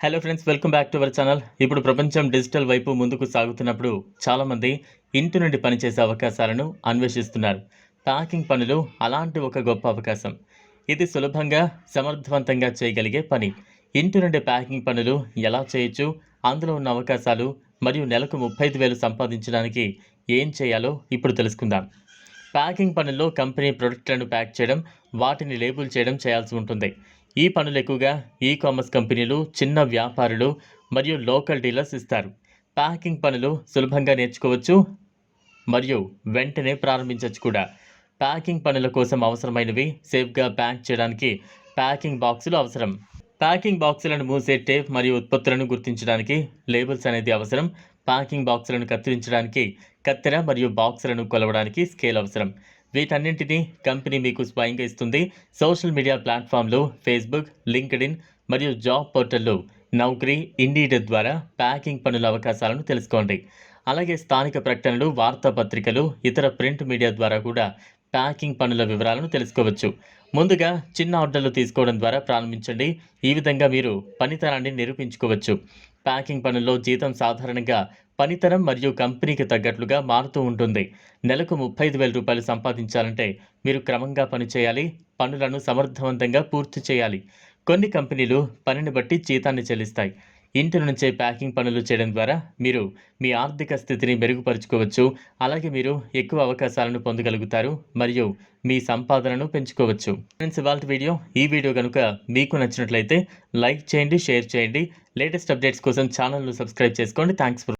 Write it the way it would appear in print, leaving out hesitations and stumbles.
Hello friends, welcome back to our channel. ఇప్పుడు ప్రపంచం digital వైపు ముందుకు సాగుతున్నప్పుడు చాలామంది ఇంటి నుండి పనిచేసే అవకాశాలను అన్వేషిస్తున్నారు. ప్యాకింగ్ పనులు అలాంటి ఒక గొప్ప అవకాశం. ఇది సులభంగా, సమర్థవంతంగా చేయగలిగే పని. ఇంటి నుండి ప్యాకింగ్ పనులు ఎలా చేయొచ్చు, అందులో ఉన్న అవకాశాలు మరియు నెలకు 35,000 సంపాదించడానికి ఏం చేయాలో ఇప్పుడు తెలుసుకుందాం. ప్యాకింగ్ పనుల్లో కంపెనీ ప్రొడక్ట్లను ప్యాక్ చేయడం, వాటిని లేబుల్ చేయడం చేయాల్సి ఉంటుంది. ఈ పనులు ఎక్కువగా ఈ-కామర్స్ కంపెనీలు, చిన్న వ్యాపారులు మరియు లోకల్ డీలర్స్ ఇస్తారు. ప్యాకింగ్ పనులు సులభంగా నేర్చుకోవచ్చు మరియు వెంటనే ప్రారంభించవచ్చు కూడా. ప్యాకింగ్ పనుల కోసం అవసరమైనవి: సేఫ్గా ప్యాక్ చేయడానికి ప్యాకింగ్ బాక్సులు అవసరం. ప్యాకింగ్ బాక్సులను మూసే టేప్ మరియు ఉత్పత్తులను గుర్తించడానికి లేబుల్స్ అనేది అవసరం. ప్యాకింగ్ బాక్సులను కత్తిరించడానికి కత్తెర మరియు బాక్సులను కొలవడానికి స్కేల్ అవసరం. వీటన్నింటినీ కంపెనీ మీకు స్వయంగా ఇస్తుంది. సోషల్ మీడియా ప్లాట్ఫామ్లు, ఫేస్బుక్, లింక్డ్ఇన్ మరియు జాబ్ పోర్టల్లో నౌకరీ, ఇండీడ్ ద్వారా ప్యాకింగ్ పనుల అవకాశాలను తెలుసుకోండి. అలాగే స్థానిక ప్రకటనలు, వార్తాపత్రికలు, ఇతర ప్రింట్ మీడియా ద్వారా కూడా ప్యాకింగ్ పనుల వివరాలను తెలుసుకోవచ్చు. ముందుగా చిన్న ఆర్డర్లు తీసుకోవడం ద్వారా ప్రారంభించండి. ఈ విధంగా మీరు పనితనాన్ని నిరూపించుకోవచ్చు. ప్యాకింగ్ పనుల్లో జీతం సాధారణంగా పనితనం మరియు కంపెనీకి తగ్గట్లుగా మారుతూ ఉంటుంది. నెలకు 35,000 రూపాయలు సంపాదించాలంటే మీరు క్రమంగా పనిచేయాలి, పనులను సమర్థవంతంగా పూర్తి చేయాలి. కొన్ని కంపెనీలు పనిని బట్టి జీతాన్ని చెల్లిస్తాయి. ఇంటి నుంచే ప్యాకింగ్ పనులు చేయడం ద్వారా మీరు మీ ఆర్థిక స్థితిని మెరుగుపరుచుకోవచ్చు. అలాగే మీరు ఎక్కువ అవకాశాలను పొందగలుగుతారు మరియు మీ సంపాదనను పెంచుకోవచ్చు. ఫ్రెండ్స్, ఇవాల్టి ఈ వీడియో కనుక మీకు నచ్చినట్లయితే లైక్ చేయండి, షేర్ చేయండి. లేటెస్ట్ అప్డేట్స్ కోసం ఛానల్ను సబ్స్క్రైబ్ చేసుకోండి. Thanks for